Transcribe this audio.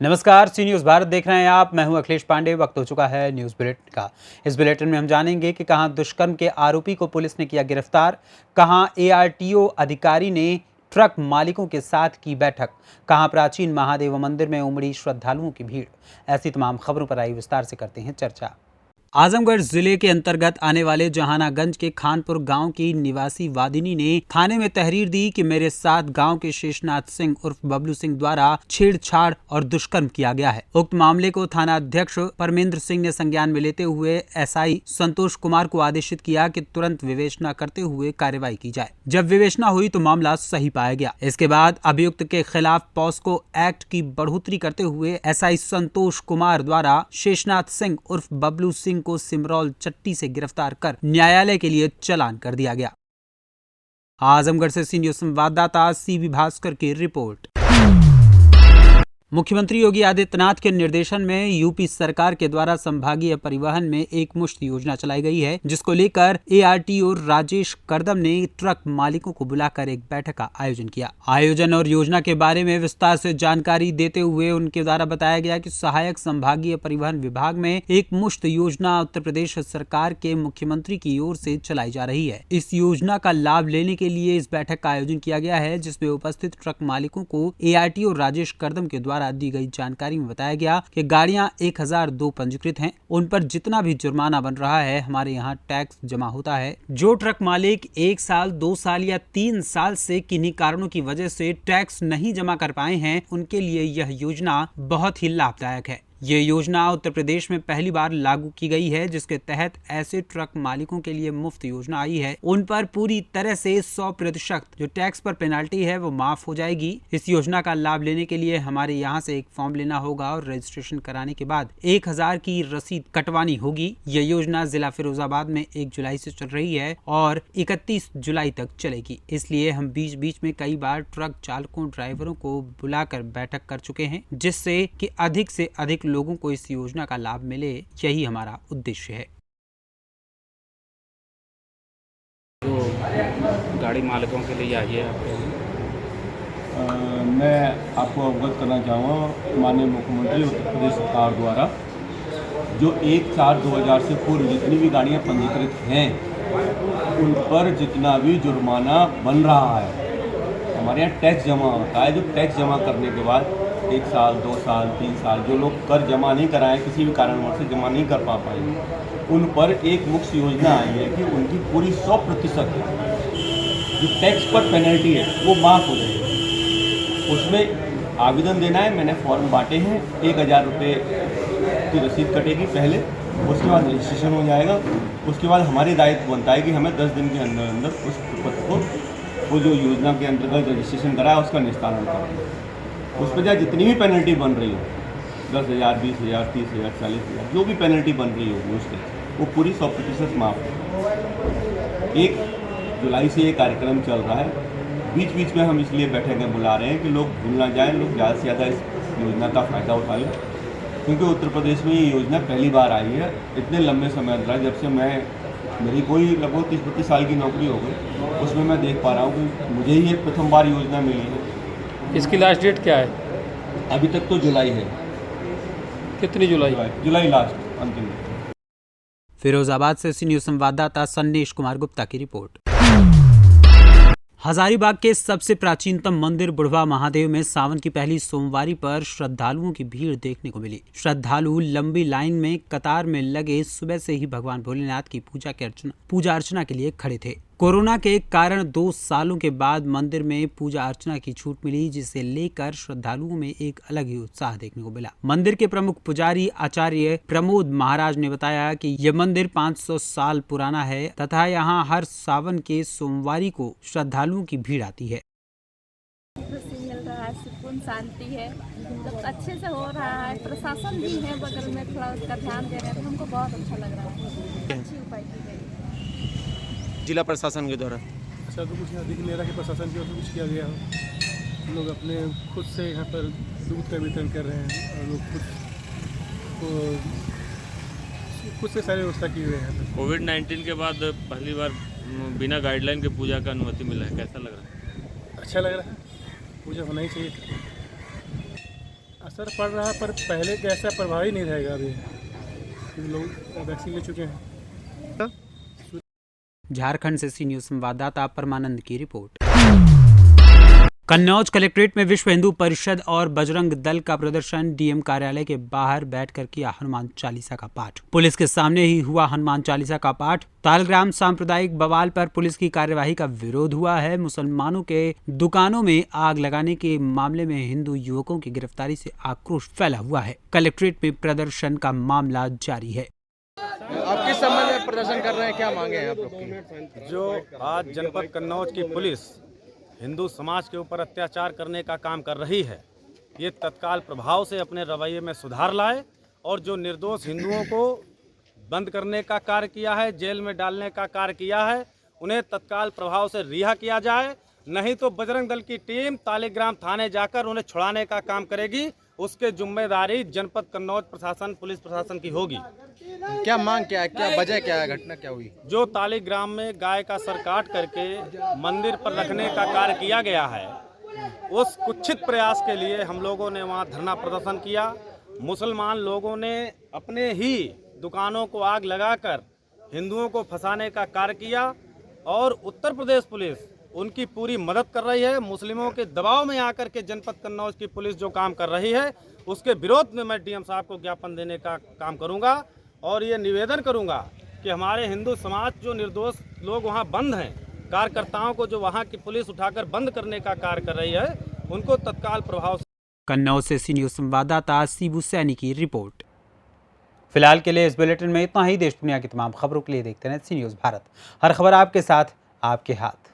नमस्कार, सी न्यूज़ भारत देख रहे हैं आप। मैं हूं अखिलेश पांडे। वक्त हो चुका है न्यूज़ बुलेटिन का। इस बुलेटिन में हम जानेंगे कि कहां दुष्कर्म के आरोपी को पुलिस ने किया गिरफ्तार, कहां एआरटीओ अधिकारी ने ट्रक मालिकों के साथ की बैठक, कहां प्राचीन महादेव मंदिर में उमड़ी श्रद्धालुओं की भीड़। ऐसी तमाम खबरों पर आई विस्तार से करते हैं चर्चा। आजमगढ़ जिले के अंतर्गत आने वाले जहानागंज के खानपुर गांव की निवासी वादिनी ने थाने में तहरीर दी कि मेरे साथ गांव के शेषनाथ सिंह उर्फ बबलू सिंह द्वारा छेड़छाड़ और दुष्कर्म किया गया है। उक्त मामले को थाना अध्यक्ष परमेंद्र सिंह ने संज्ञान में लेते हुए एसआई संतोष कुमार को आदेशित किया कि तुरंत विवेचना करते हुए कार्रवाई की जाए। जब विवेचना हुई तो मामला सही पाया गया। इसके बाद अभियुक्त के खिलाफ पॉस्को एक्ट की बढ़ोतरी करते हुए एसआई संतोष कुमार द्वारा शेषनाथ सिंह उर्फ बबलू सिंह को सिमरौल चट्टी से गिरफ्तार कर न्यायालय के लिए चालान कर दिया गया। आजमगढ़ से सी न्यूज़ संवाददाता सीबी भास्कर की रिपोर्ट। मुख्यमंत्री योगी आदित्यनाथ के निर्देशन में यूपी सरकार के द्वारा संभागीय परिवहन में एक मुश्त योजना चलाई गई है, जिसको लेकर एआरटीओ राजेश करदम ने ट्रक मालिकों को बुलाकर एक बैठक का आयोजन किया। आयोजन और योजना के बारे में विस्तार से जानकारी देते हुए उनके द्वारा बताया गया कि सहायक संभागीय परिवहन विभाग में एक मुश्त योजना उत्तर प्रदेश सरकार के मुख्यमंत्री की ओर से चलाई जा रही है। इस योजना का लाभ लेने के लिए इस बैठक का आयोजन किया गया है, जिसमें उपस्थित ट्रक मालिकों को एआरटीओ राजेश करदम के द्वारा दी गई जानकारी में बताया गया कि गाड़ियां 1002 पंजीकृत हैं। उन पर जितना भी जुर्माना बन रहा है, हमारे यहाँ टैक्स जमा होता है। जो ट्रक मालिक 1 साल, 2 साल या 3 साल से किन्हीं कारणों की वजह से टैक्स नहीं जमा कर पाए हैं, उनके लिए यह योजना बहुत ही लाभदायक है। ये योजना उत्तर प्रदेश में पहली बार लागू की गई है, जिसके तहत ऐसे ट्रक मालिकों के लिए मुफ्त योजना आई है। उन पर पूरी तरह से 100% जो टैक्स पर पेनाल्टी है वो माफ हो जाएगी। इस योजना का लाभ लेने के लिए हमारे यहाँ से एक फॉर्म लेना होगा और रजिस्ट्रेशन कराने के बाद 1000 की रसीद कटवानी होगी। यह योजना जिला फिरोजाबाद में 1 जुलाई से चल रही है और 31 जुलाई तक चलेगी। इसलिए हम बीच बीच में कई बार ट्रक चालकों, ड्राइवरों को बुलाकर बैठक कर चुके हैं, जिससे कि अधिक से अधिक लोगों को इस योजना का लाभ मिले, यही हमारा उद्देश्य है। तो गाड़ी मालिकों के लिए आई है आपके मैं आपको अवगत करना चाहूँगा, माननीय मुख्यमंत्री उत्तर प्रदेश सरकार द्वारा जो 1/4/2000 से पूर्व जितनी भी गाड़ियाँ पंजीकृत हैं उन पर जितना भी जुर्माना बन रहा है, हमारे यहाँ टैक्स जमा होता है। जो टैक्स जमा करने के बाद 1 साल, 2 साल, 3 साल जो लोग कर जमा नहीं कराएं, किसी भी कारणवश से जमा नहीं कर पाए, उन पर एक मुख्य योजना आई है कि उनकी पूरी 100% जो टैक्स पर पेनल्टी है वो माफ़ हो जाएगी। उसमें आवेदन देना है, मैंने फॉर्म बांटे हैं। 1000 रुपये की रसीद कटेगी पहले, उसके बाद रजिस्ट्रेशन हो जाएगा। उसके बाद हमारी दायित्व बनता है कि हमें 10 दिन के अंदर अंदर उस पत्र को, वो जो योजना के अंतर्गत रजिस्ट्रेशन करा है उसका निस्तारण करना। उस पर जितनी भी पेनल्टी बन रही हो, 10,000, 20,000, 30,000, 40,000 जो भी पेनल्टी बन रही होगी उसके, वो पूरी 100% माफ़ है। 1 जुलाई से ये कार्यक्रम चल रहा है। बीच बीच में हम इसलिए बैठकें बुला रहे हैं कि लोग भूल ना जाएँ, लोग ज़्यादा से ज़्यादा इस योजना का फ़ायदा उठा लें, क्योंकि उत्तर प्रदेश में ये योजना पहली बार आई है। इतने लंबे समय अंतराल, जब से मेरी कोई लगभग 30-32 साल की नौकरी हो गई, उसमें मैं देख पा रहा हूँ कि मुझे ही एक प्रथम बार योजना मिली है। इसकी लास्ट डेट क्या है? अभी तक तो जुलाई है। कितनी जुलाई? जुलाई लास्ट, अंतिम। फिरोजाबाद से सी न्यूज़ संवाददाता संदेश कुमार गुप्ता की रिपोर्ट। हजारीबाग के सबसे प्राचीनतम मंदिर बुढ़वा महादेव में सावन की पहली सोमवारी पर श्रद्धालुओं की भीड़ देखने को मिली। श्रद्धालु लंबी लाइन में कतार में लगे सुबह से ही भगवान भोलेनाथ की पूजा अर्चना के लिए खड़े थे। कोरोना के कारण 2 सालों के बाद मंदिर में पूजा अर्चना की छूट मिली, जिसे लेकर श्रद्धालुओं में एक अलग ही उत्साह देखने को मिला। मंदिर के प्रमुख पुजारी आचार्य प्रमोद महाराज ने बताया कि यह मंदिर 500 साल पुराना है तथा यहाँ हर सावन के सोमवारी को श्रद्धालुओं की भीड़ आती है। मिल रहा है, सुकून शांति है, सब अच्छे से हो रहा है। प्रशासन भी है बगल में, थोड़ा उसका ध्यान दे रहे हैं, तो हमको बहुत अच्छा लग रहा है। अच्छी उपाय की गई जिला प्रशासन के द्वारा। ऐसा तो कुछ दिख नहीं रहा कि प्रशासन की ओर से कुछ किया गया हो। लोग अपने खुद से यहाँ पर दूध का वितरण कर रहे हैं और लोग खुद से सारी व्यवस्था की हुई है यहाँ पर। कोविड-19 के बाद पहली बार बिना गाइडलाइन के पूजा का अनुमति मिला है, कैसा लग रहा है? अच्छा लग रहा है, पूजा होना ही चाहिए। असर पड़ रहा है, पर पहले के ऐसा प्रभावी नहीं रहेगा अभी, क्योंकि लोग वैक्सीन ले चुके हैं। झारखंड से सी न्यूज संवाददाता परमानंद की रिपोर्ट। कन्नौज कलेक्ट्रेट में विश्व हिंदू परिषद और बजरंग दल का प्रदर्शन। डीएम कार्यालय के बाहर बैठकर किया हनुमान चालीसा का पाठ। पुलिस के सामने ही हुआ हनुमान चालीसा का पाठ। तालग्राम सांप्रदायिक बवाल पर पुलिस की कार्यवाही का विरोध हुआ है। मुसलमानों के दुकानों में आग लगाने के मामले में हिंदू युवकों की गिरफ्तारी से आक्रोश फैला हुआ है। कलेक्ट्रेट में प्रदर्शन का मामला जारी है। आप किस संबंध में प्रदर्शन कर रहे हैं, क्या मांगे हैं आप लोग की? जो आज जनपद कन्नौज की पुलिस हिंदू समाज के ऊपर अत्याचार करने का काम कर रही है, ये तत्काल प्रभाव से अपने रवैये में सुधार लाए और जो निर्दोष हिंदुओं को बंद करने का कार्य किया है, जेल में डालने का कार्य किया है, उन्हें तत्काल प्रभाव से रिहा किया जाए। नहीं तो बजरंग दल की टीम तालिग्राम थाने जाकर उन्हें छुड़ाने का काम करेगी। उसके जिम्मेदारी जनपद कन्नौज प्रशासन, पुलिस प्रशासन की होगी। क्या मांग क्या है, क्या वजह क्या है, घटना क्या हुई? जो तालिग्राम में गाय का सर काट करके मंदिर पर रखने का कार्य किया गया है, उस कुत्सित प्रयास के लिए हम लोगों ने वहां धरना प्रदर्शन किया। मुसलमान लोगों ने अपने ही दुकानों को आग लगाकर हिंदुओं को फंसाने का कार्य किया और उत्तर प्रदेश पुलिस उनकी पूरी मदद कर रही है। मुस्लिमों के दबाव में आकर के जनपद कन्नौज की पुलिस जो काम कर रही है, उसके विरोध में मैं डीएम साहब को ज्ञापन देने का काम करूंगा और ये निवेदन करूंगा कि हमारे हिंदू समाज जो निर्दोष लोग वहां बंद हैं, कार्यकर्ताओं को जो वहां की पुलिस उठाकर बंद करने का कार्य कर रही है, उनको तत्काल प्रभाव से। कन्नौज से सी न्यूज संवाददाता सीबू सैनी की रिपोर्ट। फिलहाल के लिए इस बुलेटिन में इतना ही। देश दुनिया की तमाम खबरों के लिए देखते रहें सी न्यूज भारत। हर खबर आपके साथ, आपके हाथ।